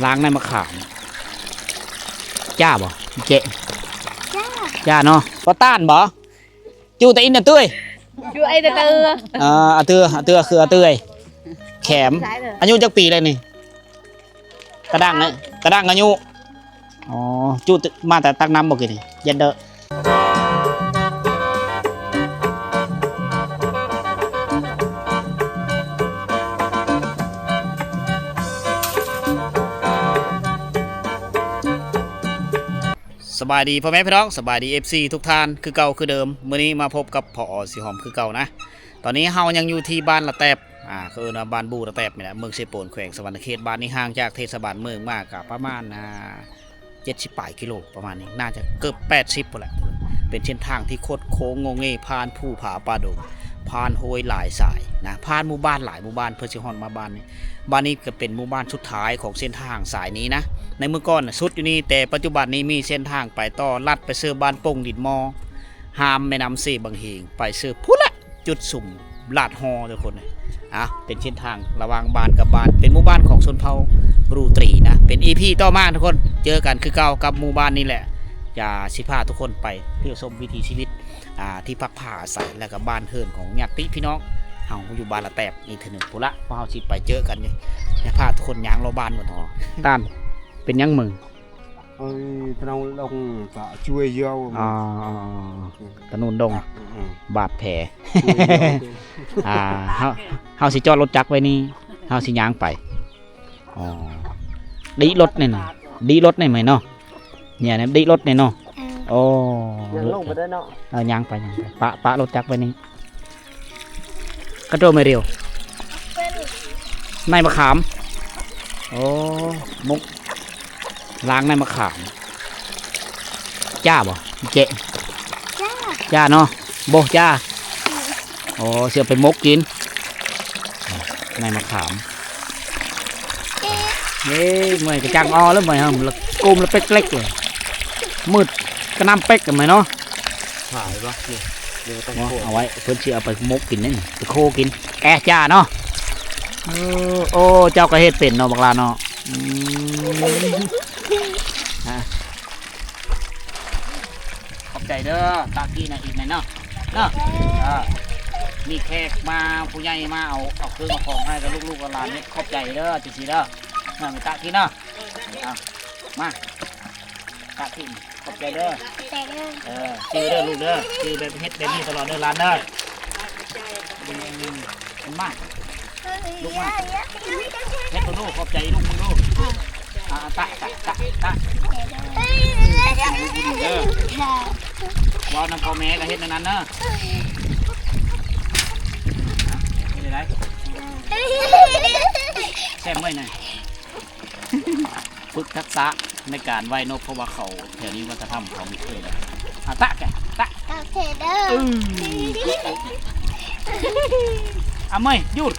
ล้างในมะขามจ้าบ่เจ๊จ้าเนาะก็ต้านบ่จูแต่อินเตอร์ตุ้ยจูไอเตอร์อาเตือคืออาเตือยแขมอายุจักปีเลยนี่กระด้างเลยกระด้างอายุอ๋อจูมาแต่ตักน้ำบ่กินนี่เย็นเด้อสบายดีพ่อแม่พี่น้องสบายดี FC ทุกท่านคือเก่าคือเดิมมื้อนี้มาพบกับผอ.สีหอมคือเก่านะตอนนี้เฮายังอยู่ที่บ้านละแตบคือนะบ้านบูละแตบนี่แหละเมืองเซโปนแขวงสวรรณเขตบ้านนี้ห่างจากเทศบาลเมืองมากกับประมาณ70 ปลายกิโลประมาณนี้น่าจะเกือบ80พุ่นแหละเป็นเส้นทางที่โคตรโค้งงงเงผ่านภูผาป่าดงผ่านห้วยหลายสายนะผ่านหมู่บ้านหลายหมู่บ้านเพื่อสิฮอดมาบ้านนี้ก็เป็นหมู่บ้านสุดท้ายของเส้นทางสายนี้นะในเมื่อก่อนสุดอยู่นี่แต่ปัจจุบันนี้มีเส้นทางไปต่อลัดไปเสือบ้านปงดินมอหามแม่น้ำเสบางเฮงไปเสือพุทธละจุดสุ่มลาดฮอทุกคนเป็นเส้นทางระหว่างบ้านกับบ้านเป็นหมู่บ้านของชนเผ่ารูตรีนะเป็นEPต่อมาทุกคนเจอกันคือเก่ากับหมู่บ้านนี้แหละจะสิพาทุกคนไปเที่ยวชมวิถีชีวิตที่พักผ้าอาศัยและกับบ้านเฮือนของญาติพี่น้องเฮาอยู่บ้านละแตบอีกทีหนึ่งพุทธละพอเฮาสิไปเจอกันเนี่ยพาทุกคนย่างรอบบ้านกันต่อต้านเป็นยังมึงเราลงก็ช่วยเยอะตะนูนดงบาดแผลเฮาสิจอดรถจักรไว้นี่เฮาสิย่างไปดีรถนี่นะดีรถนี่ไหมเนาะเนี่ยดีรถนี่เนาะโอ้ยังลงไปได้เนาะย่างไปปะรถจักรไว้นี่กระโดดไม่เร็วในมะขามโอ้มุกล้างในมะขามจ้าบ่เจ๊จ้าเนาะโบจ้าโอ้เสียไปมกกินในมะขามเฮ้ยเมื่อยกระจังอ้อแล้วเมื่อยฮะมันกุมแล้วเป๊กเล็กเลยมืดกระน้ำเป๊กกันไหมเนาะถ่ายปะเอาไว้เพื่อนเชื่อไปมกกินนี่ไปโคกินแกจ้าเนาะโอ้เจ้าก็เฮ็ดเป็นเนาะบักลาเนาะขอบใจเด้อตากี้นะอีกหน่อยเนาะมีแขกมาผู้ใหญ่มาเอาเครื่องของให้กับลูกๆกับหลานนี่ขอบใจเด้อจิสิเด้อมีตากี้เนาะมาตากี้ขอบใจเด้อชื่อเด้อลูกเด้อชื่อแบบเฮ็ดแบบนี้ตลอดเด้อหลานเด้อมันมากลูกมากเฮ็ดลูกขอบใจลูกมึงลูกตะเด้อวาวน้ำพ่อแม่ก็เฮ็ดนั้นเด้อนี่ได้แซ่บเมื่อยหน่อยฝึกทักษะในการว่ายนกเพราะว่าเขาแถวนี้วัฒนธรรมเขาไม่เคยเลยตะเด้อเมื่อยหยุด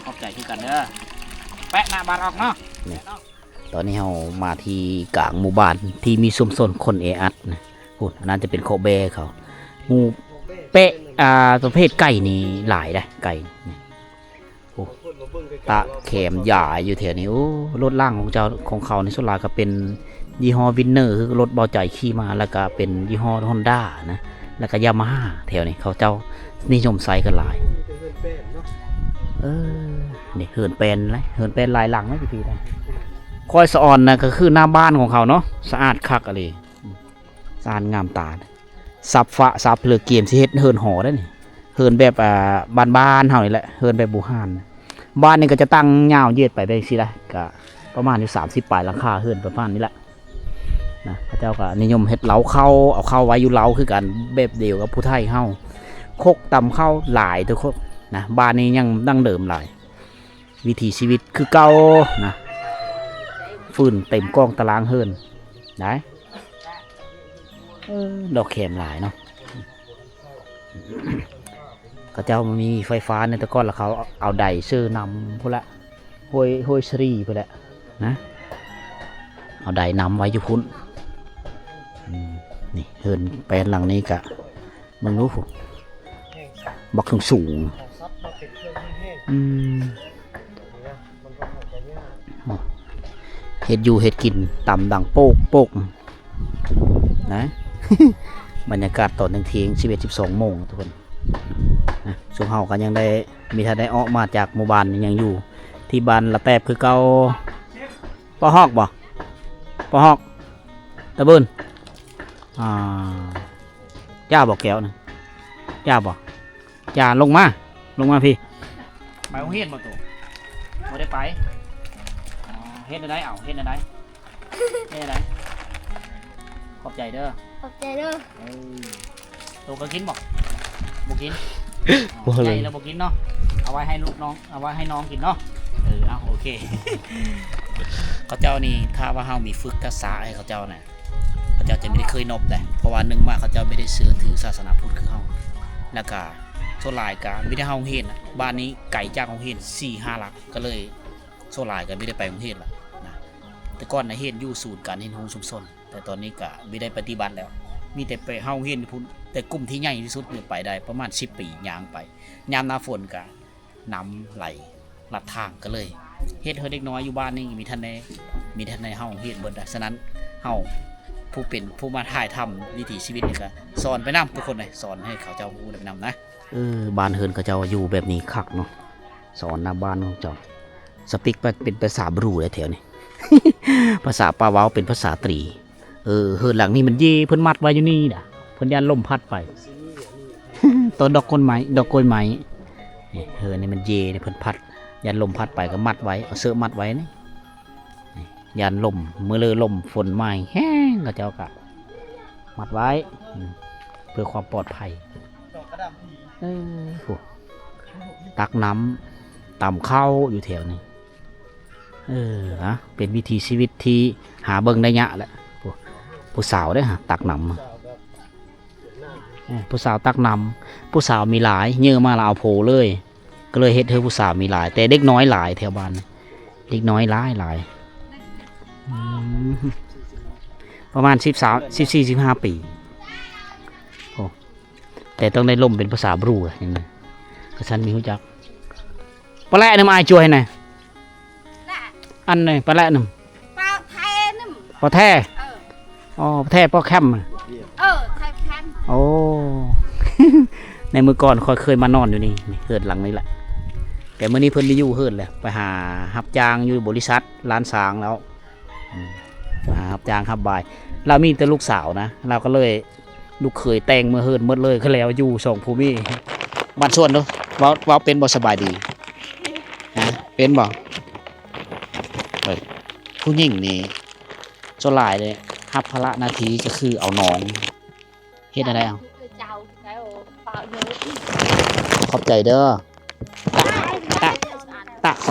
ขอบใจที่กันเด้อแปะหน้าบ้านออกเนาะตอนนี้เรามาที่กลางหมู่บ้านที่มีชุมชนคนเออัดนะพูดนั่นจะเป็นโคเบเขาหมู่เป๊ะประเภทไก่นี่หลายได้ไก่ตะเข็มใหญ่อยู่แถวนี้รถล่างของเขาในสุราก็เป็นยี่ห้อวินเนอร์คือรถเบาใจขี่มาแล้วก็เป็นยี่ห้อฮอนด้านะแล้วก็ยามาฮ่าแถวนี้เขาเจ้านิยมใส่กันหลายนี่เหินเป็นลายหลังนะพี่ได้คอยสะออนนะก็คือหน้าบ้านของเขาเนาะสะอาดคักอะไรสะอาดงามตาซับเปลือกเกียมสิเฮ็ดเหินหอได้นี่เหินแบบบ้านเฮานี่แหละเหินแบบบูฮานบ้านนี่ก็จะตั้งยาวยืดไปได้สิได้ก็ประมาณอยู่30 ปลายหลังคาเหินประมาณนี้แหละนะพระเจ้าก็นิยมเฮ็ดเล้าเข้าเอาเข้าไว้อยู่เล้าคือกันแบบเดียวกับผู้ไทยเฮาโคกตำเข้าหลายทุกคนนะบ้านนี้ยังดั้งเดิมหลายวิถีชีวิตคือเก่านะฟืนเต็มกองตารางเฮินได้ดอกแขมหลายเนาะก็เจ้ามันมีไฟฟ้าในตะก้อนแล้วเขาเอาไดซื้อนำพวกละห้วยสรีไปแล้วนะเอาไดนำไว้อยู่พุ่นนี่เฮินแปลนหลังนี้กะมึงรู้ผมบักสูง เฮ็ดอยู่เฮ็ดกินต่ำดังโป๊กโป๊กนะ บรรยากาศตอนเที่ยง11-12 โมงทุกคนนะช่วงเฮากันยังได้มีท่านได้ออกมาจากหมู่บ้านยังอยู่ที่บ้านละแตบคือเก่าปอฮอกบ่ปอฮอกตะเบินย่าบอกแก้วนะย่าบอกย่าลงมาพี่ไปโรงเรียนบ่ตัวบ่ได้ไปเฮ็ดได้เอาเฮ็ดได้ขอบใจเด้อ ขอบใจเด้อ ตัวก็กินบอกบ่กินใหญ่แล้วบ่กินเนาะเอาไว้ให้ลูกน้องเอาไว้ให้น้องกินเนาะเอาโอเค เขาเจ้านี่ถ้าว่าเฮามีฝึกทักษะให้เขาเจ้าน่ะเขาเจ้าจะไม่ได้เคยนบแต่เพราะว่านึงมาเขาเจ้าไม่ได้เชื่อถือศาสนาพุทธคือเฮาแล้วก็โซลายก็ไม่ได้เฮาเฮ็ดนะบ้านนี้ไก่จากโรงเรียน 4-5 หลักก็เลยโซลายก็ไม่ได้ไปโรงเรียนละนะแต่ก่อนน่ะเฮ็ดอยู่ศูนย์การเรียนรู้ชุมชนแต่ตอนนี้ก็ไม่ได้ปฏิบัติแล้วมีแต่ไปเฮาเฮ็ดพุ่นแต่กลุ่มที่ใหญ่ที่สุดเนี่ยไปได้ประมาณ10 ปีย่างไปยามหน้าฝนก็น้ำไหลลัดทางก็เลยเฮ็ดเด็กน้อยอยู่บ้านนี่มีท่านในเฮาเฮ็ดเบิดฉะนั้นเฮาผู้มาถ่ายทำวิถีชีวิตนี่ก็สอนไปนำทุกคนเลยสอนให้เขาเจ้าฮู้ได้ไปนำนะบ้านเฮือนเขาเจ้าอยู่แบบนี้คักเนาะสอนหน้าบ้านของเจ้าสปิกเป็นภาษาบรูเลยแถวนี้ ภาษาปาเว้าเป็นภาษาตรีเฮือนหลังนี้มันเย่เพิ่นมัดไว้อยู่นี่น่ะเพิ่นยันลมพัดไป ต้นดอกกล้วยไม้นี่เฮือนนี่มันเย่เพิ่นพัดยันลมพัดไปก็มัดไว้เอาเสื้อมัดไว้นี่ยันลมเมื่อลมฝนมาแห้งก็เจ้ากะมัดไว้เพื่อความปลอดภัยตักน้ำต่ำเข้าอยู่แถวนี้นะเป็นวิถีชีวิตที่หาเบิ่งได้ยะแหละผู้สาวได้ฮะตักน้ำผู้สาวตักน้ำผู้สาวมีหลายเยอะมาเราเอาโผล่เลยก็เลยเฮ็ดเธอผู้สาวมีหลายแต่เด็กน้อยหลายแถวบ้านเด็กน้อยหลายประมาณ14-15 ปีโอ้แต่ต้องได้ล่มเป็นภาษาบรูอย่างนี้กระชันมีหูจักปลาแหละน้ำอายช่วยหน่อยอันหน่อยปลาแหละน้ำปลาแท้น้ำปลาแท้อ๋อปลาแท้ปลาแคมแคมโอ้ ในมือก่อนคอยเคยมานอนอยู่นี่เฮือนหลังนี้แหละแต่เมื่อนี้เพิ่นไปอยู่เฮือนเลยไปหารับจ้างอยู่บริษัทร้านสางแล้วรับจ้างรับบายเรามีแต่ลูกสาวนะเราก็เลยลูกเคยแต่งเมื่อเฮือนหมดเลยก็แล้วอยู่สองภูมิบ้านส่วนเนาะว่าเป็นบ่สบายดีนะเป็นบ่ผู้หญิงนี่โซลายเลยรับภาระหน้าที่ก็คือเอาน้องเฮ็ดอะไรเอาขอบใจเด้อตะข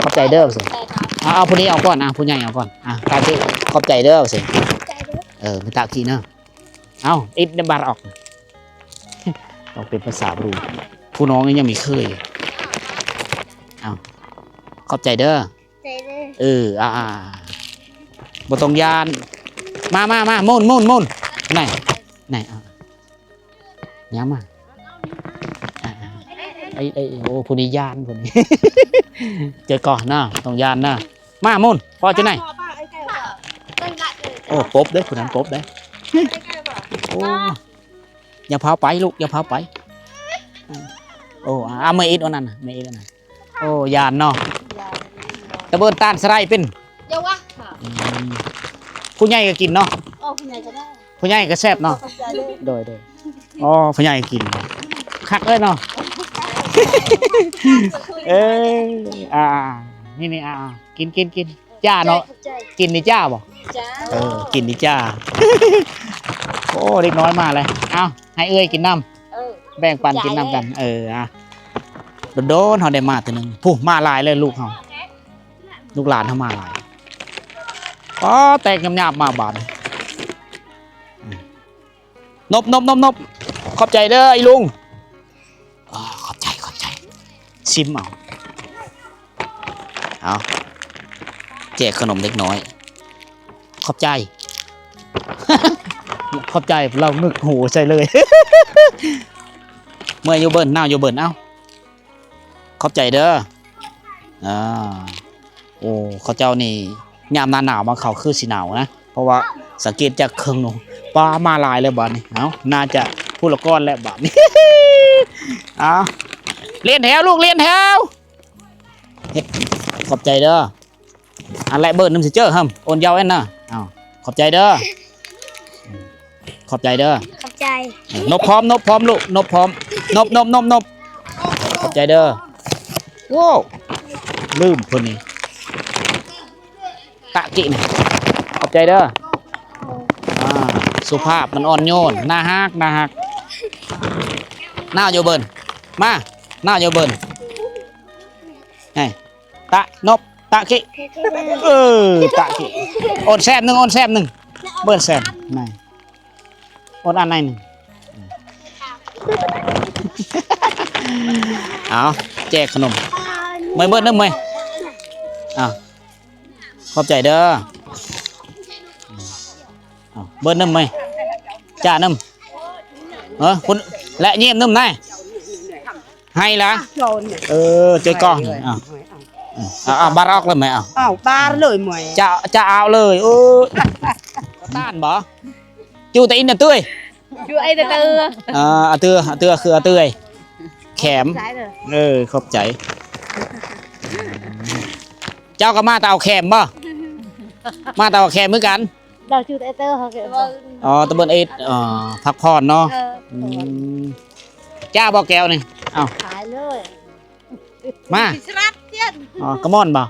อบใจเด้อสิเอาผู้นี้เอาก่อนผู้ใหญ่เอาก่อนตาที่ขอบใจเด้อสิไม่ตาขี้เนาะเอาอิดบาร์ออกต้องเป็นภาษาบรูผู้น้องยังมีเคยเอาขอบใจเด้อบ่ต้องยานมามุ่นไหนย้ำมาไอ้โอ้ผู้นี้ยานผู้นี้ เจอก่อนนะต้องยานนะมามุ่นพอจะไหนโอ้ป๊บเด้ผู้นั้นป๊บเด้โอ้อย่าพาไปลูกอย่าพาไปโอ้ไม่อิดอันนั้นโอ้ยานเนาะตะเบินตาลสไลด์เป็นเดี๋ยววะผู้ใหญ่ก็กินเนาะผู้ใหญ่ก็ได้ผู้ใหญ่ก็แซ่บเนาะโดยอ๋อผู้ใหญ่กินคักเลยเนาะนี่กินจ้าเนาะกินนี่จ้าบ่กินนี่จ้าโอ้เด็กน้อยมาเลยเอาให้เอ้ยกินน้ำแบ่งปันกินน้ำกันโดนเขาได้มาตัวนึงผู้มาลายเลยลูกเขาลูกหลานเขามาลายอ๋อแตกหยาบมาบาดนบขอบใจเด้อไอ้ลุงขอบใจชิมเอาแจกขนมเล็กน้อยขอบใจ ขอบใจเรางึกหูใช่เลย เมื่อโยเบิร์นเอ้าขอบใจเด้อโอ้เขาเจ้านี่ ยามหน้าหนาวมาเขาคือสีหนาวนะเพราะว่าสังเกตจากเครื่องหนูปลามาลายเลยบาดนี้เอาน่าจะพูดละก้อนแล้วบาดนี้ เอาเลี้ยนแถวลูกเลี้ยนแถวเฮ็ดขอบใจเด้ออันไรเบิร์ดน้ำสิเจอฮัมโอนยาวเอ็นน่ะเอาขอบใจเด้อขอบใจเด้อ ขอบใจ นบพร้อมลูกนบพร้อมนบขอบใจเด้อว้าวลืมคนนี้ตะกินี่ขอบใจเด้อสุภาพมันอ่อนโยนน่าฮักหน้าโยเบิร์นมาหน้าโยเบิร์นไงตะนบตะกิตะกิโอนแซมหนึ่งเบิร์นแซมไหนโอนอันไหนหนึ่งเอาแจกขนมไม่เบิร์นนึกไหมขอบใจเด้อเบิร์นนึกไหมจ่านึกคุณและเงียบนึกไหนให้ละเจอกองบาร์ออกเลยไหมบาร์เลยหมวยจะเอาเลยโอ้ต้านบ่จูแต่อินเตื้อย ช่วยแต่เตือ เตื้อคือเตื้อยแขมขอบใจเจ้าก็มาตาเอาแขมบ่มาตาเอาแขมเหมือนกัน เราช่วยแต่เตือเขาเกิด ตะเบินเอ็ดพักผ่อนเนาะจ้าบ่แก้วนี่เอา ขายเลย มากระม่อนบ่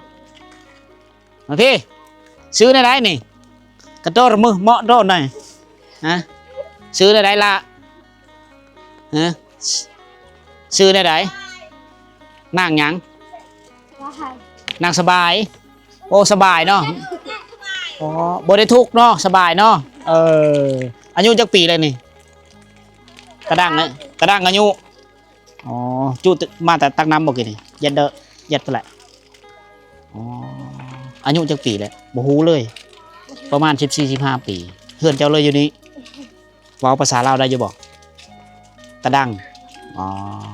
มาพี่ซื้อในไรนี่กระโดดมือเหมาะโดดหน่อยฮะซื้อในไรละฮะซื้อในไรนั่งยังนั่งสบายโอ้สบายเนาะบ่ได้ทุกเนาะสบายเนาะอายุจักปีเลยนี่กระดังอายุจุดมาแต่ตักน้ำบ่กี่นี่ยัดเด้อยัดไปแหละอายุจักปีเลยบ่ฮู้เลยประมาณ14-15 ปีเฮือนเจ้าเลยอยู่นี่เว้าภาษาลาวได้อยู่บ่กระดัง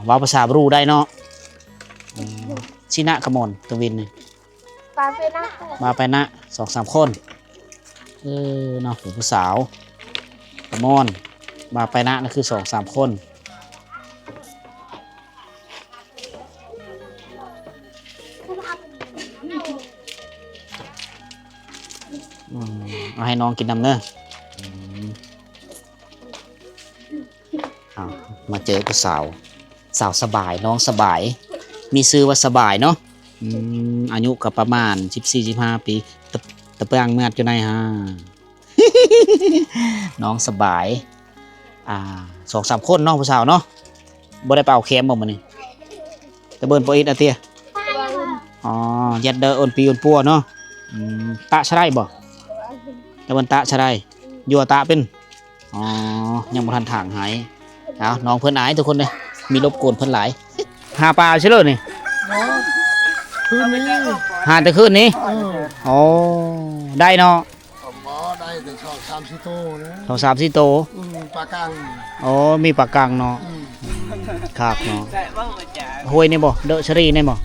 เว้าภาษาบรูได้เนาะชินะขมอนตะวินนี่มาไปนะ 2-3 คนเนาะผู้สาวขมอนมาไปนะนั่นคือ 2-3 คนเอาให้น้องกินน้ำเนอะมาเจอกับสาวสบายน้องสบายมีชื่อว่าสบายเนาะอายุก็ประมาณ14-15 ปีตะเปียงเมื่ออยู่ในฮะ น้องสบาย2-3 คนเนาะผู้สาวเนาะบ่ได้เป่าเค็มบ่มื้อนี้ตะเบิ่นบ่อิดอะเตี้ยยัดเด้ออ่อนปีอ่อนปัวเนาะตะชะได้บ่ตะเบิ่นตะชะได้ยัวตะเป็นยังบ่ทันถางหายน้องเพิ่นอายทุกคนเลยมีรบกวนเพิ่นหลายหาปลาใช่เลยนี่คืนนี้ หาแต่คืนนี้ได้เนาะได้แต่ชอบ3-4 โตนะ2-3-4 โตปลากลางมีปลากังเนาะครับเนาะห้วยนี่บ่เดอะชรีนี่บ่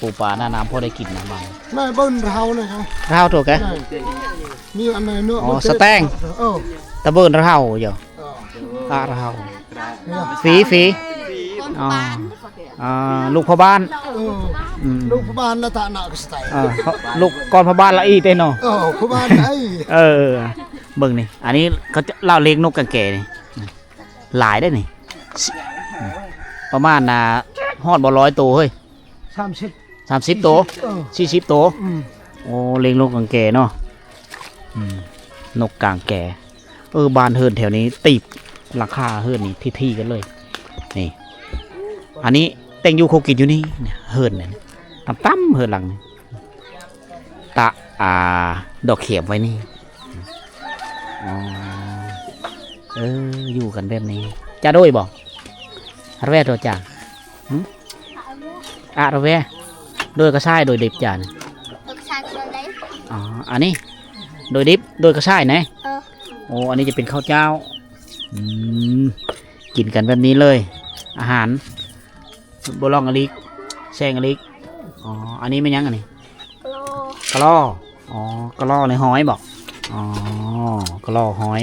ปูปลาหน้าน้ำพอได้กินนะมันไม่เบิ้ลเราเลยครับเราถูกแกมีอันไหนเนื้อสแตงตะเบิ้ลเราอยู่เราฝีลูกพ่อบ้านลูกพ่อบ้านละตาหนักสไตล์ลูกก่อนพ่อบ้านละอีเต้นเนาะพ่อบ้านไอ้เบิ่งนี่อันนี้เขาจะเล่าเลี้ยงนกกระแก่นี่หลายได้นี่ประมาณฮอดบ่100 ตัวเฮ้ย30 ตัว40 ตัวเลี้ยงนกกระแก่เนาะนกกางแก่บ้านเฮิร์นแถวนี้ตีบราคาเฮิร์นนี่ที่กันเลยนี่อันนี้เต็งยูโคกินอยู่นี่เฮิร์นเนี่ยตั้มเฮิร์นหลังตะดอกเขียบไว้นี่อยู่กันแบบนี้จะด้วยบ่ระแวดตัวจ่าระแวโดยกระชายโดยดิบจ่าเนี่ยอันนี้โดยดิบโดยกระชายนะอันนี้จะเป็นข้าวเจ้ากินกันแบบนี้เลยอาหารบลองอลิกแซงอลิกอันนี้ไม่ยั้งอันนี้ กะลออ๋อกะลอในหอยบอกอ๋อกะลอหอย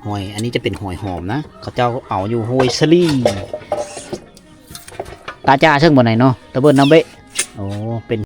หอยอันนี้จะเป็นหอยหอมนะเขาเจ้าเอาอยู่ห้วยสลีตาจ้าเชิงบนไหนเนาะตะเบินน้ำเบะ